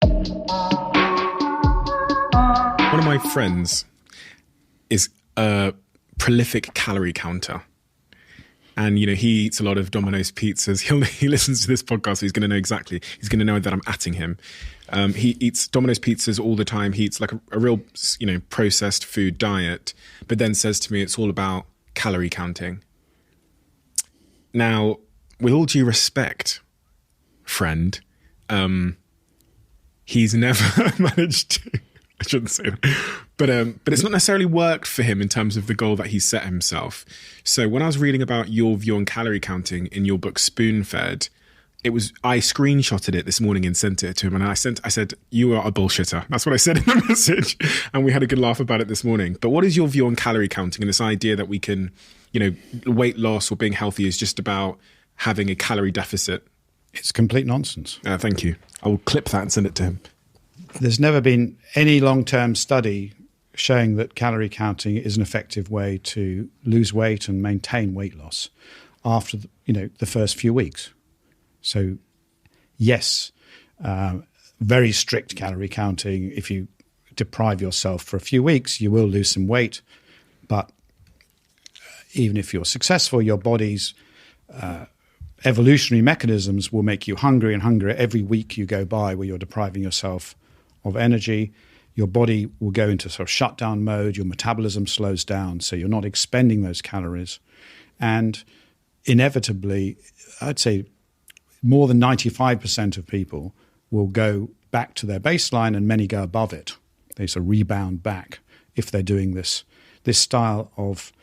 One of my friends is a prolific calorie counter. And, you know, he eats a lot of Domino's pizzas. He listens to this podcast, so he's going to know exactly. He's going to know that I'm atting him. He eats Domino's pizzas all the time. He eats like a real, you know, processed food diet, but then says to me it's all about calorie counting. Now, with all due respect, friend, he's never managed to... I shouldn't say that. But it's not necessarily worked for him in terms of the goal that he set himself. So when I was reading about your view on calorie counting in your book Spoon-Fed, I screenshotted it this morning and sent it to him. And I said, you are a bullshitter. That's what I said in the message. And we had a good laugh about it this morning. But what is your view on calorie counting and this idea that we can, you know, weight loss or being healthy is just about having a calorie deficit? It's complete nonsense. Thank you. I will clip that and send it to him. There's never been any long-term study showing that calorie counting is an effective way to lose weight and maintain weight loss after the first few weeks. So, yes, very strict calorie counting. If you deprive yourself for a few weeks, you will lose some weight. But even if you're successful, your body's evolutionary mechanisms will make you hungry and hungrier every week you go by where you're depriving yourself of energy. Your body will go into sort of shutdown mode. Your metabolism slows down, so you're not expending those calories. And inevitably, I'd say more than 95% of people will go back to their baseline, and many go above it. They sort of rebound back if they're doing this style of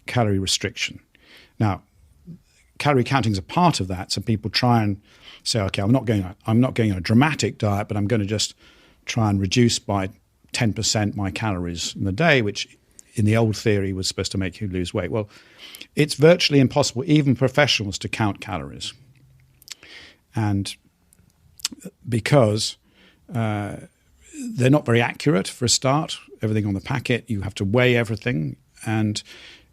calorie restriction. Now, calorie counting is a part of that, so people try and say, okay, I'm not going on a dramatic diet, but I'm going to just try and reduce by 10% my calories in the day, which in the old theory was supposed to make you lose weight. Well, it's virtually impossible, even professionals, to count calories. And because they're not very accurate for a start, everything on the packet, you have to weigh everything. And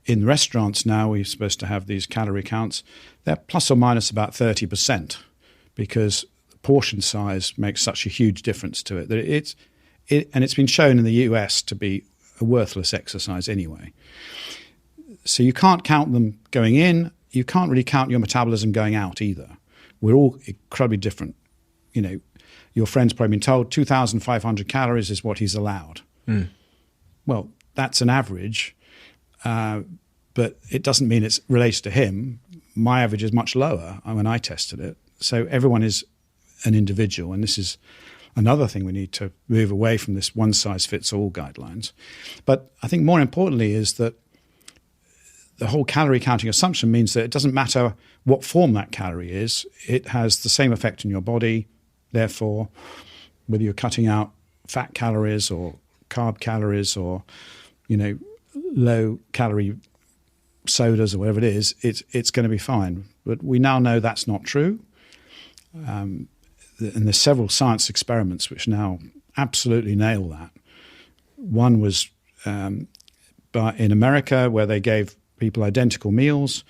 in restaurants now, we're supposed to have these calorie counts. They're plus or minus about 30%. Because portion size makes such a huge difference to it. And it's been shown in the US to be a worthless exercise anyway. So you can't count them going in. You can't really count your metabolism going out either. We're all incredibly different. You know, your friend's probably been told 2,500 calories is what he's allowed. Mm. Well, that's an average, but it doesn't mean it's related to him. My average is much lower when I tested it. So everyone is an individual, and this is another thing we need to move away from this one-size-fits-all guidelines. But I think more importantly is that the whole calorie counting assumption means that it doesn't matter what form that calorie is, it has the same effect in your body. Therefore, whether you're cutting out fat calories or carb calories or, you know, low-calorie sodas or whatever it is, it's going to be fine. But we now know that's not true. And there's several science experiments which now absolutely nail that. One was in America, where they gave people identical meals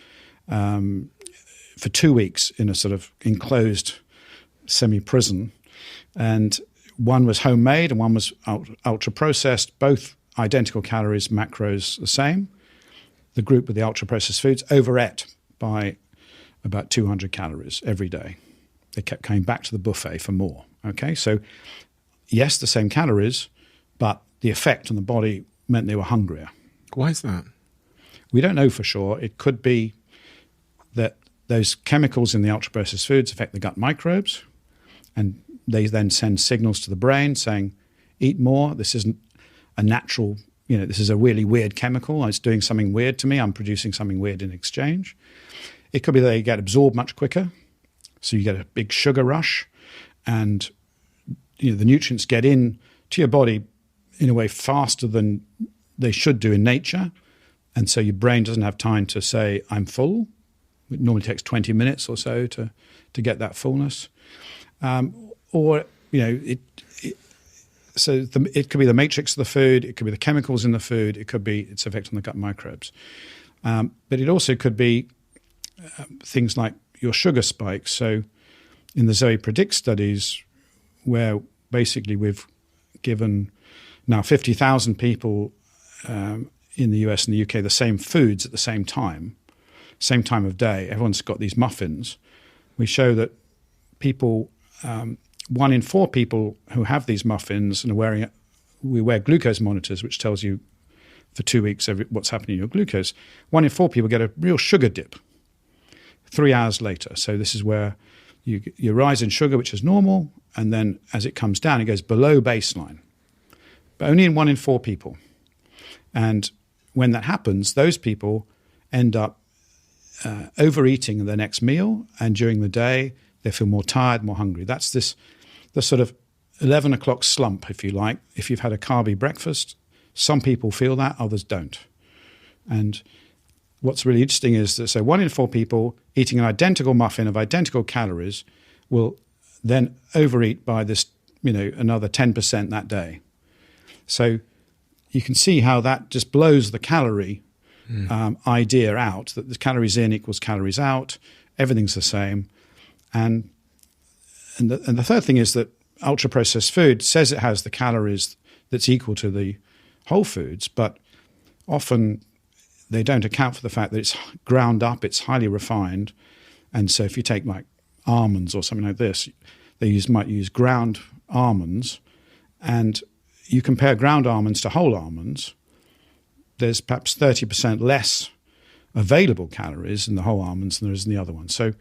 for 2 weeks in a sort of enclosed semi-prison. And one was homemade and one was ultra-processed, both identical calories, macros the same. The group with the ultra-processed foods overate by about 200 calories every day. They kept coming back to the buffet for more. Okay, so yes, the same calories, but the effect on the body meant they were hungrier. Why is that? We don't know for sure. It could be that those chemicals in the ultra-processed foods affect the gut microbes, and they then send signals to the brain saying, eat more. This isn't a natural, this is a really weird chemical. It's doing something weird to me. I'm producing something weird in exchange. It could be that they get absorbed much quicker. So you get a big sugar rush, and the nutrients get in to your body in a way faster than they should do in nature. And so your brain doesn't have time to say, I'm full. It normally takes 20 minutes or so to get that fullness. It could be the matrix of the food. It could be the chemicals in the food. It could be its effect on the gut microbes. But it also could be things like your sugar spikes. So in the Zoe Predict studies, where basically we've given now 50,000 people in the US and the UK the same foods at the same time of day. Everyone's got these muffins. We show that people, 1 in 4 people who have these muffins and are wearing it, we wear glucose monitors, which tells you for 2 weeks what's happening in your glucose. 1 in 4 people get a real sugar dip 3 hours later. So this is where you rise in sugar, which is normal, and then as it comes down, it goes below baseline. But only in 1 in 4 people. And when that happens, those people end up overeating their next meal, and during the day, they feel more tired, more hungry. That's the sort of 11 o'clock slump, if you like. If you've had a carby breakfast, some people feel that, others don't. And what's really interesting is that, so 1 in 4 people eating an identical muffin of identical calories will then overeat by this, another 10% that day. So you can see how that just blows the calorie idea out, that the calories in equals calories out, everything's the same. And the third thing is that ultra-processed food says it has the calories that's equal to the whole foods, but often they don't account for the fact that it's ground up, it's highly refined. And so if you take like almonds or something like this, they might use ground almonds, and you compare ground almonds to whole almonds, there's perhaps 30% less available calories in the whole almonds than there is in the other ones. So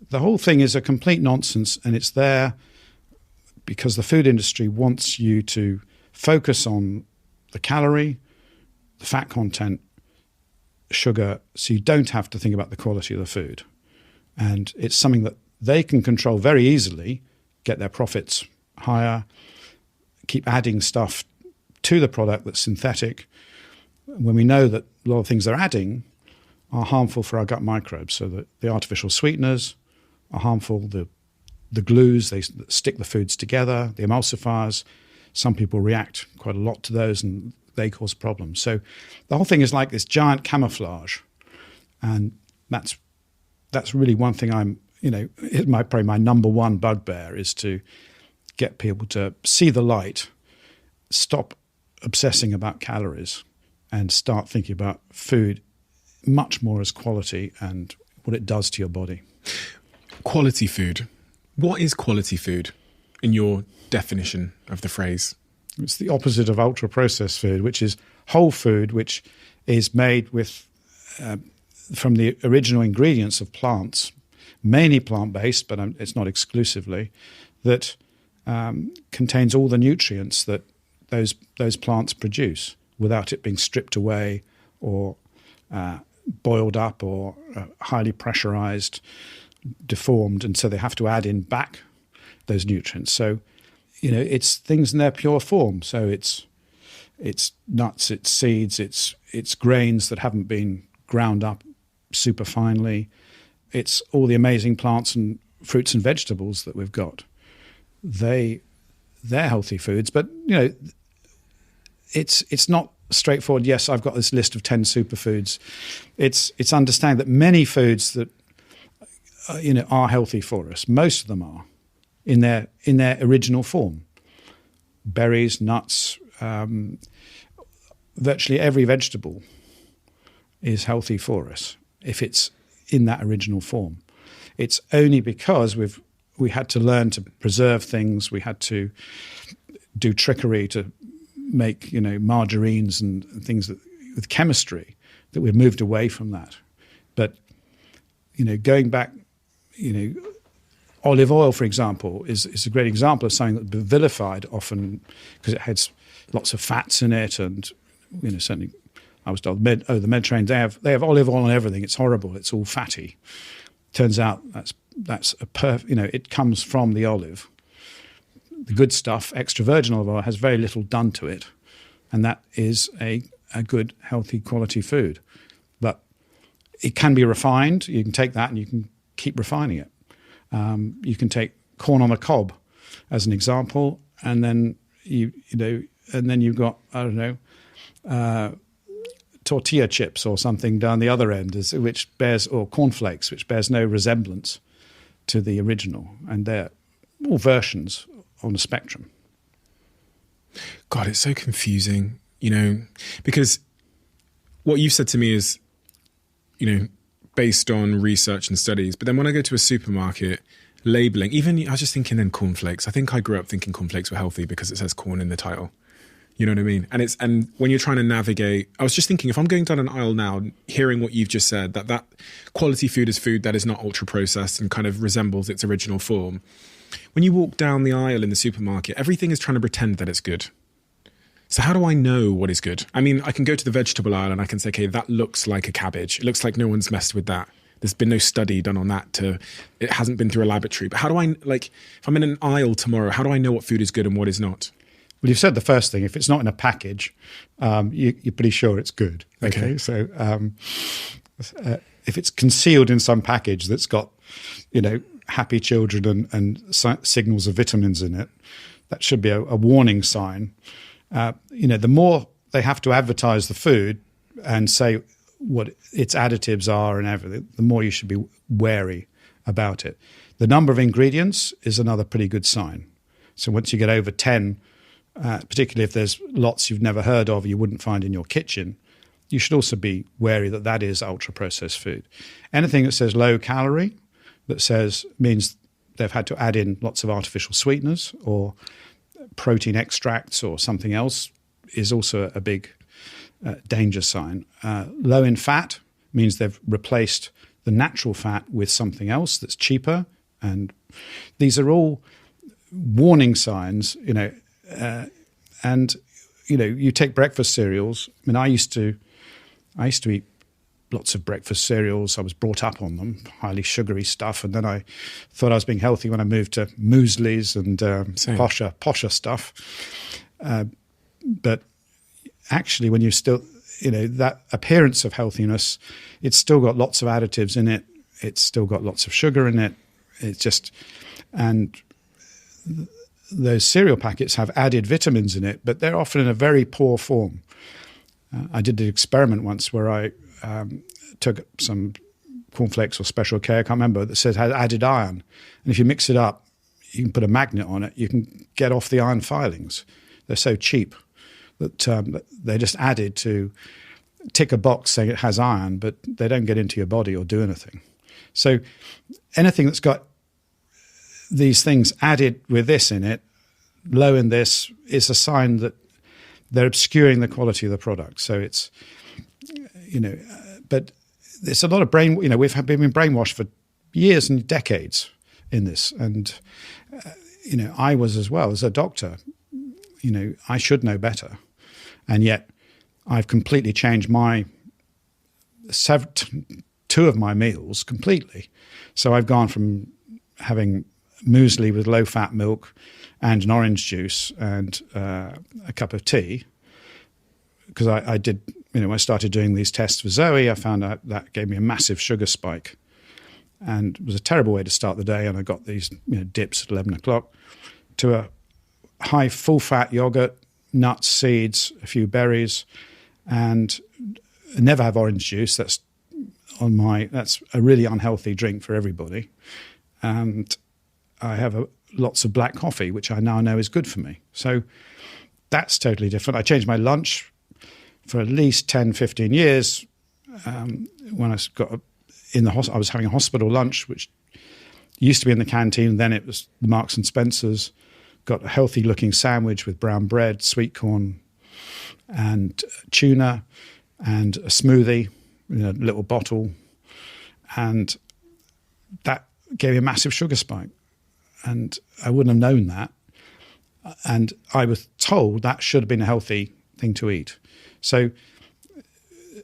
the whole thing is a complete nonsense, and it's there because the food industry wants you to focus on the calorie, the fat content, sugar, so you don't have to think about the quality of the food. And it's something that they can control very easily, get their profits higher, keep adding stuff to the product that's synthetic, when we know that a lot of things they're adding are harmful for our gut microbes. So that the artificial sweeteners are harmful, the glues, they stick the foods together, the emulsifiers, some people react quite a lot to those and they cause problems. So the whole thing is like this giant camouflage. And that's really one thing probably my number one bugbear is to get people to see the light, stop obsessing about calories, and start thinking about food much more as quality and what it does to your body. Quality food. What is quality food in your definition of the phrase? It's the opposite of ultra-processed food, which is whole food, which is made with from the original ingredients of plants, mainly plant-based, but it's not exclusively, that contains all the nutrients that those plants produce without it being stripped away or boiled up or highly pressurized, deformed, and so they have to add in back those nutrients. So, it's things in their pure form. So it's nuts, it's seeds, it's grains that haven't been ground up super finely. It's all the amazing plants and fruits and vegetables that we've got. They're healthy foods, but it's not straightforward. Yes, I've got this list of 10 superfoods. It's understanding that many foods that are healthy for us. Most of them are in their original form. Berries, nuts, virtually every vegetable is healthy for us if it's in that original form. It's only because we had to learn to preserve things. We had to do trickery to make margarines and things with chemistry that we've moved away from that. But going back, olive oil, for example, is a great example of something that's vilified often because it has lots of fats in it, and certainly I was told the Mediterranean they have olive oil on everything. It's horrible. It's all fatty. Turns out that's it comes from the olive. The good stuff, extra virgin olive oil, has very little done to it, and that is a good, healthy, quality food. But it can be refined. You can take that and you can keep refining it. You can take corn on the cob as an example, and then you've got tortilla chips or something down the other end, or cornflakes, which bears no resemblance to the original, and they're all versions on the spectrum. God, it's so confusing, because what you've said to me is, based on research and studies. But then when I go to a supermarket, labeling, even I was just thinking then cornflakes. I think I grew up thinking cornflakes were healthy because it says corn in the title. You know what I mean? And when you're trying to navigate, I was just thinking, if I'm going down an aisle now, hearing what you've just said, that quality food is food that is not ultra processed and kind of resembles its original form. When you walk down the aisle in the supermarket, everything is trying to pretend that it's good. So how do I know what is good? I mean, I can go to the vegetable aisle and I can say, okay, that looks like a cabbage. It looks like no one's messed with that. There's been no study done on that. It hasn't been through a laboratory. But how do I, if I'm in an aisle tomorrow, how do I know what food is good and what is not? Well, you've said the first thing. If it's not in a package, you're pretty sure it's good. Okay. So if it's concealed in some package that's got, happy children and signals of vitamins in it, that should be a warning sign. The more they have to advertise the food and say what its additives are and everything, the more you should be wary about it. The number of ingredients is another pretty good sign. So once you get over 10, particularly if there's lots you've never heard of, you wouldn't find in your kitchen, you should also be wary that is ultra-processed food. Anything that says low calorie, means they've had to add in lots of artificial sweeteners or protein extracts or something else, is also a big danger sign. Low in fat means they've replaced the natural fat with something else that's cheaper. And these are all warning signs, and, you take breakfast cereals. I mean, I used to eat lots of breakfast cereals. I was brought up on them, highly sugary stuff. And then I thought I was being healthy when I moved to mueslis and posher stuff. But actually, when you still, that appearance of healthiness, it's still got lots of additives in it. It's still got lots of sugar in it. And those cereal packets have added vitamins in it, but they're often in a very poor form. I did an experiment once where I took some cornflakes or Special K, I can't remember, that said had added iron. And if you mix it up, you can put a magnet on it, you can get off the iron filings. They're so cheap that they're just added to tick a box saying it has iron, but they don't get into your body or do anything. So anything that's got these things added with this in it, low in this, is a sign that they're obscuring the quality of the product. So it's, but it's a lot of we've been brainwashed for years and decades in this. And, I was as well as a doctor, I should know better. And yet I've completely changed two of my meals completely. So I've gone from having muesli with low-fat milk and an orange juice and a cup of tea, because I did, when I started doing these tests for Zoe, I found out that gave me a massive sugar spike. And it was a terrible way to start the day, and I got these dips at 11 o'clock, to a high full-fat yogurt, nuts, seeds, a few berries, and never have orange juice. That's a really unhealthy drink for everybody. And I have lots of black coffee, which I now know is good for me. So that's totally different. I changed my lunch for at least 10, 15 years. When I got in the hospital, I was having a hospital lunch, which used to be in the canteen. Then it was the Marks and Spencer's. Got a healthy-looking sandwich with brown bread, sweet corn, and tuna, and a smoothie in a little bottle. And that gave me a massive sugar spike. And I wouldn't have known that. And I was told that should have been a healthy thing to eat. So,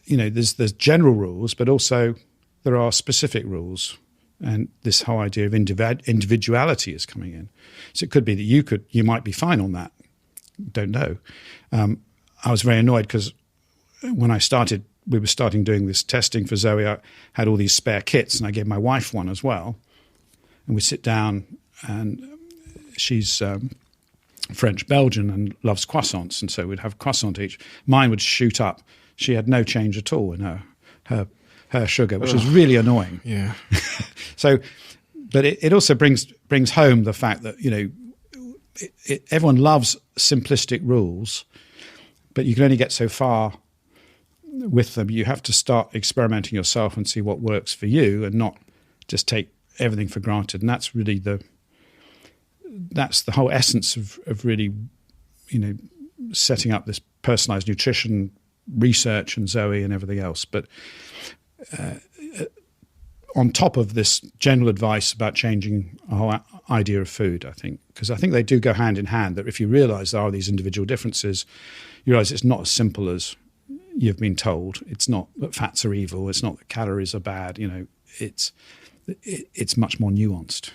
there's general rules, but also there are specific rules. And this whole idea of individuality is coming in. So it could be that you might be fine on that. Don't know. I was very annoyed because when we were starting doing this testing for Zoe, I had all these spare kits, and I gave my wife one as well. And we sit down, and she's French-Belgian and loves croissants, and so we'd have a croissant each. Mine would shoot up. She had no change at all in her sugar, which was really annoying. Yeah. So, but it also brings home the fact that, everyone loves simplistic rules, but you can only get so far with them. You have to start experimenting yourself and see what works for you, and not just take everything for granted. And that's really that's the whole essence of really, setting up this personalized nutrition research and Zoe and everything else. But on top of this general advice about changing our whole idea of food, I think, because I think they do go hand in hand, that if you realize there are these individual differences, you realize it's not as simple as you've been told. It's not that fats are evil. It's not that calories are bad. It's much more nuanced.